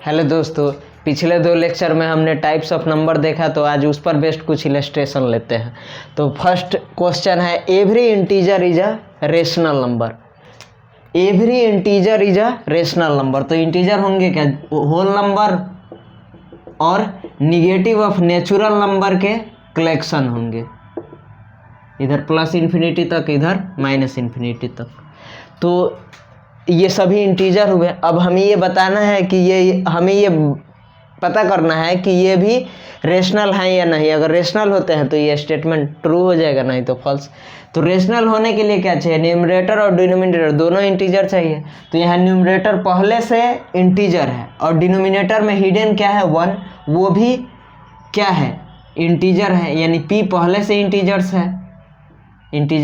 Hello दोस्तों, पिछले 2 lecture में हमने टाइप्स ऑफ नंबर देखा, तो आज उस पर बेस्ड कुछ इलस्ट्रेशन लेते हैं। तो फर्स्ट क्वेश्चन है, every integer is a rational number. Every integer is a rational number. तो इंटीजर होंगे क्या? होल नंबर और निगेटिव ऑफ नेचुरल नंबर के कलेक्शन होंगे, इधर प्लस इन्फिनिटी तक, इधर माइनस इन्फिनिटी तक। तो ये सभी इंटीजर हुए। अब हमें ये बताना है कि हमें ये पता करना है कि ये भी रेशनल हैं या नहीं। अगर रेशनल होते हैं तो ये स्टेटमेंट ट्रू हो जाएगा, नहीं तो फॉल्स। तो रेशनल होने के लिए क्या चाहिए? न्यूमरेटर और डिनोमिनेटर दोनों इंटीजर चाहिए। तो यहाँ न्यूमरेटर पहले से इंटीजर है और डिनोमिनेटर में हिडन क्या है? 1, वो भी क्या है? इंटीजर है, यानी p पहले से इंटीजर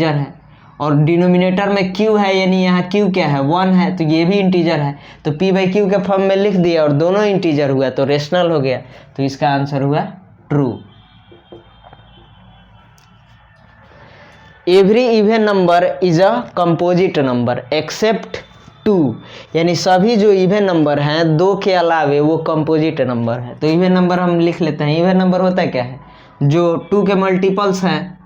है और डिनोमिनेटर में q है, यानी यहाँ q क्या है? 1 है, तो ये भी इंटीजर है। तो p/q के फॉर्म में लिख दिया और दोनों इंटीजर हुआ, तो रेशनल हो गया। तो इसका आंसर हुआ true. Every even number is a composite number except 2, यानी सभी जो इवन नंबर हैं 2 के अलावे वो कंपोजिट नंबर है। तो इवन नंबर हम लिख लेते हैं। इवन नंबर होता क्या है? जो 2 के मल्टीपल्स हैं,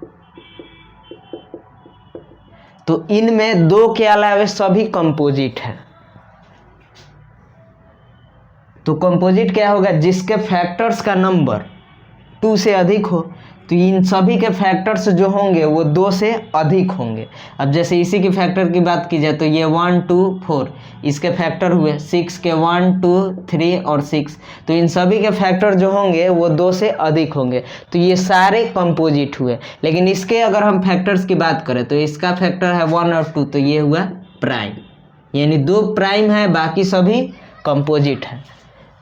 तो इनमें 2 के अलावे सभी कंपोजिट हैं। तो कंपोजिट क्या होगा? जिसके फैक्टर्स का नंबर 2 से अधिक हो। तो इन सभी के फैक्टर्स जो होंगे वो 2 से अधिक होंगे। अब जैसे इसी की फैक्टर की बात की जाए तो ये 1, 2, 4 इसके फैक्टर हुए, 6 के 1, 2, 3 और 6। तो इन सभी के फैक्टर जो होंगे वो 2 से अधिक होंगे। तो ये सारे कंपोजिट हुए। लेकिन इसके अगर हम फैक्टर्स की बात करें तो इसका फैक्टर है 1 और 2, तो ये हुआ प्राइम, यानी 2 प्राइम है, बाकी सभी कंपोजिट है।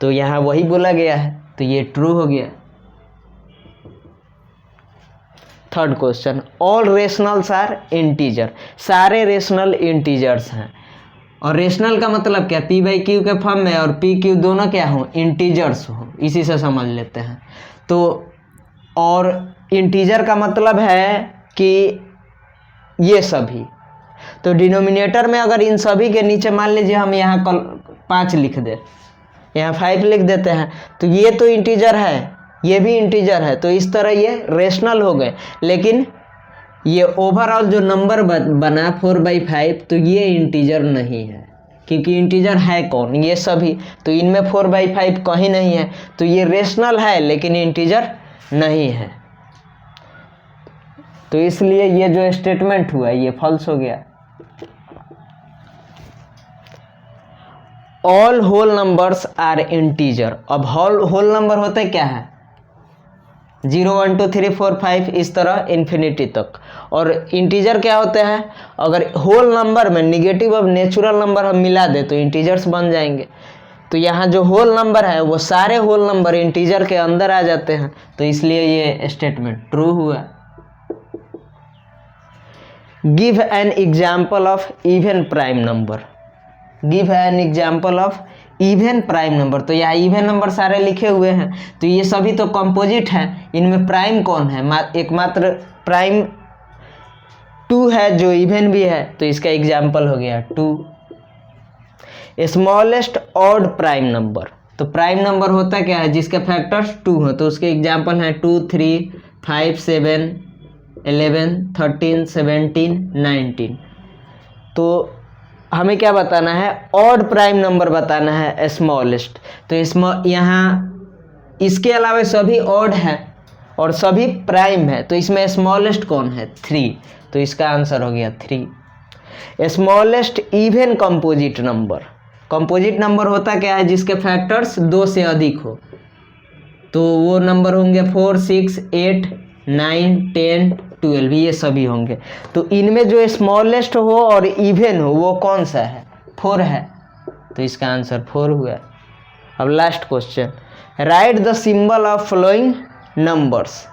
तो यहाँ वही बोला गया है, तो ये ट्रू हो गया। Third question, all rationals are integer. सारे रेशनल इंटीजर्स हैं। और रेशनल का मतलब क्या? p/q के फॉर्म में और p/q दोनों क्या हो? इंटीजर्स हो। इसी से समझ लेते हैं। तो और इंटीजर का मतलब है कि ये सभी। तो डिनोमिनेटर में अगर इन सभी के नीचे मान लीजिए हम यहाँ 5 लिख दे, यहाँ 5 लिख देते हैं, तो ये तो इंटीजर है, ये भी इंटीजर है, तो इस तरह ये रेशनल हो गए। लेकिन ये ओवरऑल जो नंबर बना 4/5, तो ये इंटीजर नहीं है, क्योंकि इंटीजर है कौन? ये सभी। तो इनमें 4/5 कहीं नहीं है, तो ये रेशनल है लेकिन इंटीजर नहीं है। तो इसलिए ये जो स्टेटमेंट हुआ ये फॉल्स हो गया। All whole numbers are integer. अब होल नंबर होते क्या है? 0, 1, 2, 3, 4, 5 इस तरह इन्फिनिटी तक। और इंटीजर क्या होते हैं? अगर होल नंबर में निगेटिव और नेचुरल नंबर हम मिला दे तो इंटीजर्स बन जाएंगे। तो यहाँ जो होल नंबर है वो सारे होल नंबर इंटीजर के अंदर आ जाते हैं, तो इसलिए ये स्टेटमेंट ट्रू हुआ। Give an example of even prime number. Give an example of even prime number. तो यहाँ इवन नंबर सारे लिखे हुए हैं, तो ये सभी तो कंपोजिट हैं। इनमें प्राइम कौन है? एकमात्र प्राइम 2 है जो इवन भी है, तो इसका एग्जाम्पल हो गया 2। Smallest odd prime number. तो प्राइम नंबर होता क्या है? जिसके फैक्टर्स 2 हो, तो उसके एग्जाम्पल हैं 2, 3, 5, 7, 11, 13, 17, 19। तो हमें क्या बताना है? ऑड प्राइम नंबर बताना है, स्मॉलेस्ट। तो यहाँ इसके अलावा सभी ऑड है और सभी प्राइम है, तो इसमें स्मॉलेस्ट कौन है? 3। तो इसका आंसर हो गया 3। Smallest even composite number. Composite number होता क्या है? जिसके फैक्टर्स 2 से अधिक हो, तो वो नंबर होंगे 4, 6, 8, 9, 10, 12, ये सभी होंगे। तो इनमें जो स्मॉलेस्ट हो और इवन हो वो कौन सा है? 4 है, तो इसका आंसर 4 हुआ। अब last question, right the symbol of following numbers.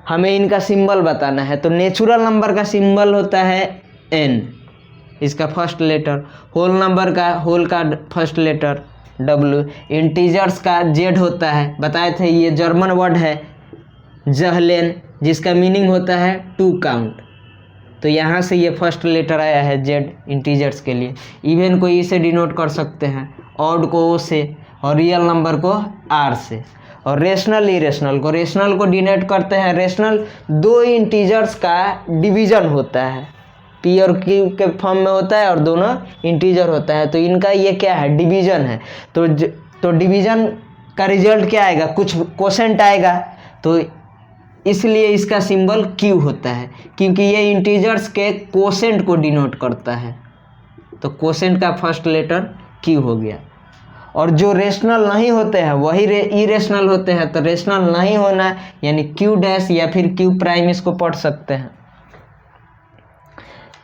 हमें इनका सिंबल बताना है। तो नेचुरल नंबर का सिंबल होता है n, इसका फर्स्ट लेटर। होल नंबर का, होल का फर्स्ट लेटर w। इंटीजर्स का z होता है, बताए थे, ये जर्मन वर्ड है जहलेन, जिसका मीनिंग होता है टू काउंट। तो यहाँ से ये फर्स्ट लेटर आया है z इंटीजर्स के लिए। इवन को ई से डिनोट कर सकते हैं, ऑड को ओ से, और रियल नंबर को आर से। और रेशनल इरेशनल को डिनोट करते हैं। रेशनल दो इंटीजर्स का डिवीजन होता है, पी और क्यू के फॉर्म में होता है और दोनों इंटीजर होता है, तो इनका ये क्या है, डिवीजन है। तो डिवीजन का रिजल्ट क्या आएगा, कुछ कोसेंट आएगा, तो इसलिए इसका सिंबल क्यू होता है, क्योंकि ये इंटीजर्स के कोसेंट को डिनोट करता है। तो कोसेंट का फर्स्ट लेटर क्यू हो गया। और जो रेशनल नहीं होते हैं वही इरेशनल होते हैं, तो रेशनल नहीं होना यानी क्यू डैश या फिर क्यू प्राइम इसको पढ़ सकते हैं।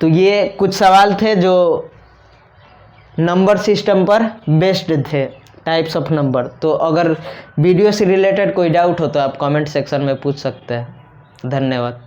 तो ये कुछ सवाल थे जो नंबर सिस्टम पर बेस्ड थे, टाइप्स ऑफ नंबर। तो अगर वीडियो से रिलेटेड कोई डाउट हो तो आप कमेंट सेक्शन में पूछ सकते हैं। धन्यवाद।